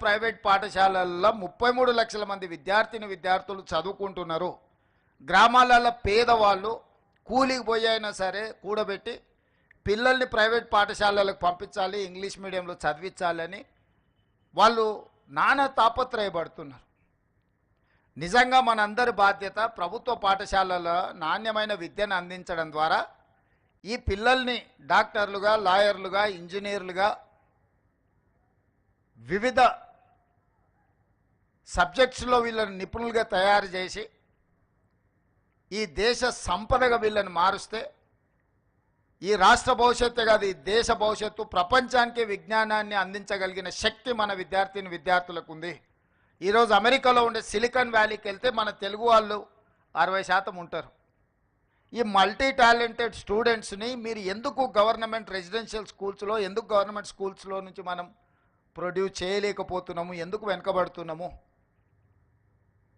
Private పాఠశాలల్లో 33 లక్షల మంది విద్యార్థులు చదువుకుంటున్నారు. గ్రామాలలో పేదవాళ్ళు కూలికి పోయి అయినా సరే కూడబెట్టి పిల్లల్ని ప్రైవేట్ పాఠశాలలకు పంపించాలి, ఇంగ్లీష్ మీడియంలో చదివించాలని వాళ్ళు నానా తాపత్రయపడుతున్నారు. నిజంగా మనందరి బాధ్యత ప్రభుత్వ పాఠశాలలో నాణ్యమైన విద్యను అందించడం ద్వారా ఈ పిల్లల్ని డాక్టర్లుగా, లాయర్లుగా, ఇంజనీర్లుగా వివిధ సబ్జెక్ట్స్లో వీళ్ళని నిపుణులుగా తయారు చేసి ఈ దేశ సంపదగా వీళ్ళని మారుస్తే ఈ రాష్ట్ర భవిష్యత్తు కాదు, ఈ దేశ భవిష్యత్తు, ప్రపంచానికి విజ్ఞానాన్ని అందించగలిగిన శక్తి మన విద్యార్థులకు ఉంది. ఈరోజు అమెరికాలో ఉండే సిలికాన్ వ్యాలీకి వెళ్తే మన తెలుగు వాళ్ళు 60% ఉంటారు. ఈ మల్టీ టాలెంటెడ్ స్టూడెంట్స్ని మీరు ఎందుకు గవర్నమెంట్ రెసిడెన్షియల్ స్కూల్స్లో, ఎందుకు గవర్నమెంట్ స్కూల్స్లో నుంచి మనం ప్రొడ్యూస్ చేయలేకపోతున్నాము? ఎందుకు వెనుకబడుతున్నాము?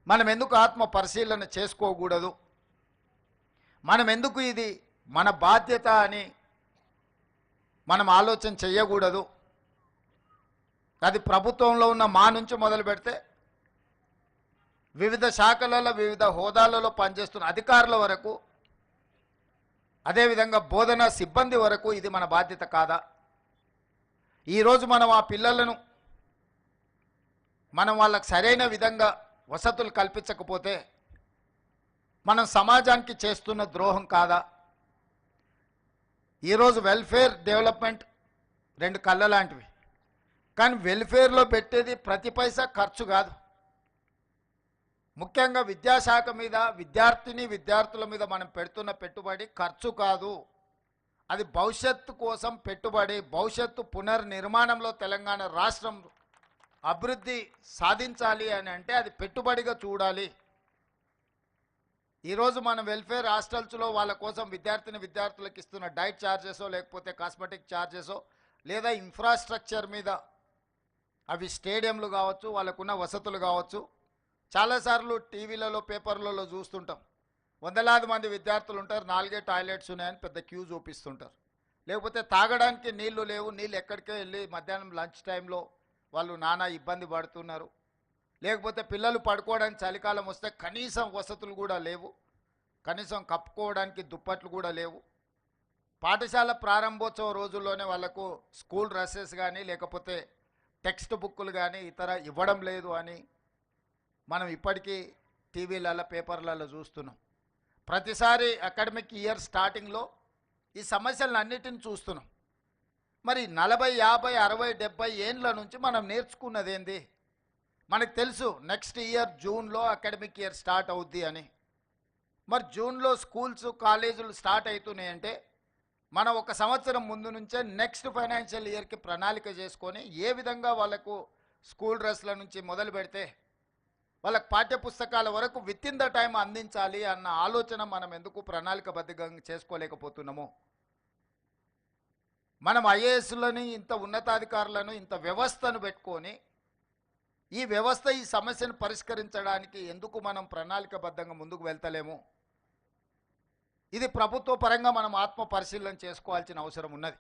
మనం ఎందుకు ఆత్మ పరిశీలన చేసుకోకూడదు? మనం ఎందుకు ఇది మన బాధ్యత అని మనం ఆలోచన చేయకూడదు? అది ప్రభుత్వంలో ఉన్న మా నుంచి మొదలు పెడితే వివిధ శాఖలలో, వివిధ హోదాలలో పనిచేస్తున్న అధికారుల వరకు, అదేవిధంగా బోధనా సిబ్బంది వరకు ఇది మన బాధ్యత కాదా? ఈరోజు మనం ఆ పిల్లలను వాళ్ళకు సరైన విధంగా వసతులు కల్పించకపోతే మనం సమాజానికి చేస్తున్న ద్రోహం కాదా? ఈరోజు వెల్ఫేర్, డెవలప్మెంట్ రెండు కళ్ళ లాంటివి. కానీ వెల్ఫేర్లో పెట్టేది ప్రతి పైసా ఖర్చు కాదు. ముఖ్యంగా విద్యాశాఖ మీద, విద్యార్థుల మీద మనం పెడుతున్న పెట్టుబడి ఖర్చు కాదు. అది భవిష్యత్తు కోసం పెట్టుబడి. భవిష్యత్తు పునర్నిర్మాణంలో తెలంగాణ రాష్ట్రం అభివృద్ధి సాధించాలి అని అంటే అది పెట్టుబడిగా చూడాలి. ఈరోజు మన వెల్ఫేర్ హాస్టల్స్లో వాళ్ళ కోసం విద్యార్థులకు ఇస్తున్న డైట్ ఛార్జెసో, లేకపోతే కాస్మెటిక్ ఛార్జెసో, లేదా ఇన్ఫ్రాస్ట్రక్చర్ మీద అవి స్టేడియంలు కావచ్చు, వాళ్ళకున్న వసతులు కావచ్చు. చాలాసార్లు టీవీలలో, పేపర్లలో చూస్తుంటాం. వందలాది మంది విద్యార్థులు ఉంటారు, 4 టాయిలెట్స్ ఉన్నాయని పెద్ద క్యూ చూపిస్తుంటారు. లేకపోతే తాగడానికి నీళ్లు లేవు, నీళ్ళు ఎక్కడికే వెళ్ళి మధ్యాహ్నం లంచ్ టైంలో వాళ్ళు నానా ఇబ్బంది పడుతున్నారు. లేకపోతే పిల్లలు పడుకోవడానికి చలికాలం వస్తే కనీసం వసతులు కూడా లేవు, కనీసం కప్పుకోవడానికి దుప్పట్లు కూడా లేవు. పాఠశాల ప్రారంభోత్సవ రోజుల్లోనే వాళ్ళకు స్కూల్ డ్రెస్సెస్ కానీ, లేకపోతే టెక్స్ట్ బుక్కులు కానీ ఇతర ఇవ్వడం లేదు అని మనం ఇప్పటికీ టీవీలలో, పేపర్లలో చూస్తున్నాం. ప్రతిసారి అకాడమిక్ ఇయర్ స్టార్టింగ్లో ఈ సమస్యలను అన్నిటిని చూస్తున్నాం. మరి 40, 50, 60, 70 ఏండ్ల నుంచి మనం నేర్చుకున్నది ఏంది? మనకు తెలుసు నెక్స్ట్ ఇయర్ జూన్లో అకాడమిక్ ఇయర్ స్టార్ట్ అవుద్ది అని. మరి జూన్లో స్కూల్స్, కాలేజీలు స్టార్ట్ అవుతున్నాయంటే మనం 1 సంవత్సరం ముందు నుంచే నెక్స్ట్ ఫైనాన్షియల్ ఇయర్కి ప్రణాళిక చేసుకొని ఏ విధంగా వాళ్ళకు స్కూల్ డ్రెస్ల నుంచి మొదలు పెడితే వాళ్ళకి పాఠ్యపుస్తకాల వరకు విత్ ఇన్ ద టైం అందించాలి అన్న ఆలోచన మనం ఎందుకు ప్రణాళికబద్ధంగా చేసుకోలేకపోతున్నాము? మనం ఐఏఎస్లని, ఇంత ఉన్నతాధికారులను, ఇంత వ్యవస్థను పెట్టుకొని ఈ వ్యవస్థ ఈ సమస్యను పరిష్కరించడానికి ఎందుకు మనం ప్రణాళికబద్ధంగా ముందుకు వెళ్తలేము? ఇది ప్రభుత్వ పరంగా మనం ఆత్మ పరిశీలన చేసుకోవాల్సిన అవసరం ఉన్నది.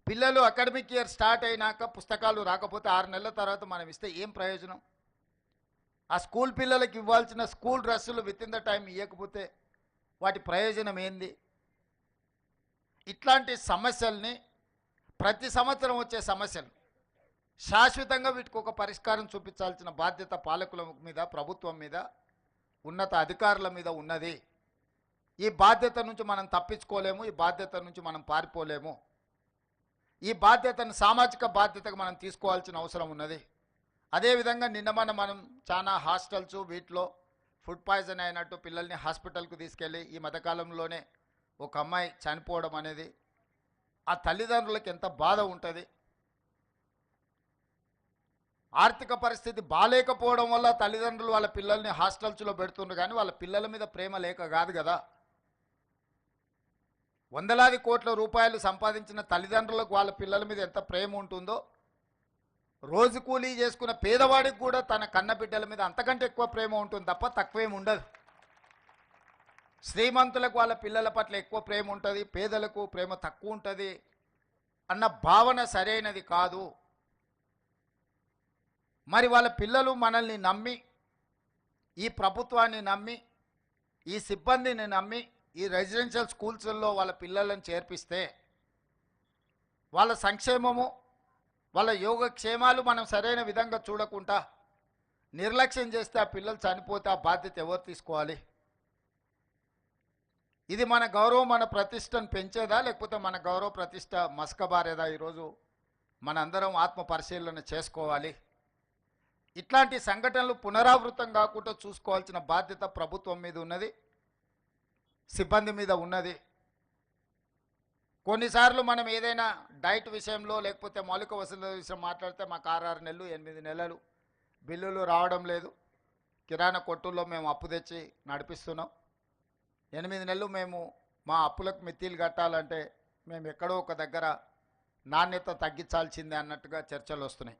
పిల్లలు అకాడమిక్ ఇయర్ స్టార్ట్ అయినాక పుస్తకాలు రాకపోతే 6 నెలల తర్వాత మనం ఇస్తే ఏం ప్రయోజనం? ఆ స్కూల్ పిల్లలకి ఇవ్వాల్సిన స్కూల్ డ్రెస్సులు విత్ ఇన్ ద టైం ఇవ్వకపోతే వాటి ప్రయోజనం ఏంది? ఇట్లాంటి సమస్యల్ని, ప్రతి సంవత్సరం వచ్చే సమస్యలు శాశ్వతంగా వీటికి ఒక పరిష్కారం చూపించాల్సిన బాధ్యత పాలకుల మీద, ప్రభుత్వం మీద, ఉన్నత అధికారుల మీద ఉన్నది. ఈ బాధ్యత నుంచి మనం తప్పించుకోలేము, ఈ బాధ్యత నుంచి మనం పారిపోలేము. ఈ బాధ్యతను సామాజిక బాధ్యతగా మనం తీసుకోవాల్సిన అవసరం ఉన్నది. అదేవిధంగా నిన్న మనం చాలా హాస్టల్స్ వీటిలో ఫుడ్ పాయిజన్ అయినట్టు పిల్లల్ని హాస్పిటల్కు తీసుకెళ్ళి ఈ మధ్యకాలంలోనే ఒక అమ్మాయి చనిపోవడం అనేది ఆ తల్లిదండ్రులకు ఎంత బాధ ఉంటుంది. ఆర్థిక పరిస్థితి బాలేకపోవడం వల్ల తల్లిదండ్రులు వాళ్ళ పిల్లల్ని హాస్టల్స్లో పెడుతుండ్రు, కానీ వాళ్ళ పిల్లల మీద ప్రేమ లేక కాదు కదా. వందలాది కోట్ల రూపాయలు సంపాదించిన తల్లిదండ్రులకు వాళ్ళ పిల్లల మీద ఎంత ప్రేమ ఉంటుందో, రోజు కూలీ చేసుకున్న పేదవాడికి కూడా తన కన్నబిడ్డల మీద అంతకంటే ఎక్కువ ప్రేమ ఉంటుంది తప్ప తక్కువేం ఉండదు. శ్రీమంతులకు వాళ్ళ పిల్లల పట్ల ఎక్కువ ప్రేమ ఉంటుంది, పేదలకు ప్రేమ తక్కువ ఉంటుంది అన్న భావన సరైనది కాదు. మరి వాళ్ళ పిల్లలు మనల్ని నమ్మి, ఈ ప్రభుత్వాన్ని నమ్మి, ఈ సిబ్బందిని నమ్మి ఈ రెసిడెన్షియల్ స్కూల్స్లో వాళ్ళ పిల్లలను చేర్పిస్తే వాళ్ళ సంక్షేమము, వాళ్ళ యోగక్షేమాలు మనం సరైన విధంగా చూడకుండా నిర్లక్ష్యం చేస్తే ఆ పిల్లలు చనిపోతే ఆ బాధ్యత ఎవరు తీసుకోవాలి? ఇది మన గౌరవం, మన ప్రతిష్టను పెంచేదా, లేకపోతే మన గౌరవ ప్రతిష్ట మసకబారేదా? ఈరోజు మనందరం ఆత్మ పరిశీలన చేసుకోవాలి. ఇట్లాంటి సంఘటనలు పునరావృతం కాకుండా చూసుకోవాల్సిన బాధ్యత ప్రభుత్వం మీద ఉన్నది, సిబ్బంది మీద ఉన్నది. కొన్నిసార్లు మనం ఏదైనా డైట్ విషయంలో లేకపోతే మౌలిక వసతుల విషయం మాట్లాడితే మాకు 6 నెలలు 8 నెలలు బిల్లులు రావడం లేదు, కిరాణా కొట్టుల్లో మేము అప్పు తెచ్చి నడిపిస్తున్నాం, 8 నెలలు మేము మా అప్పులకు మిత్తిలు కట్టాలంటే మేము ఎక్కడో ఒక దగ్గర నాణ్యత తగ్గించాల్సిందే అన్నట్టుగా చర్చలు వస్తున్నాయి.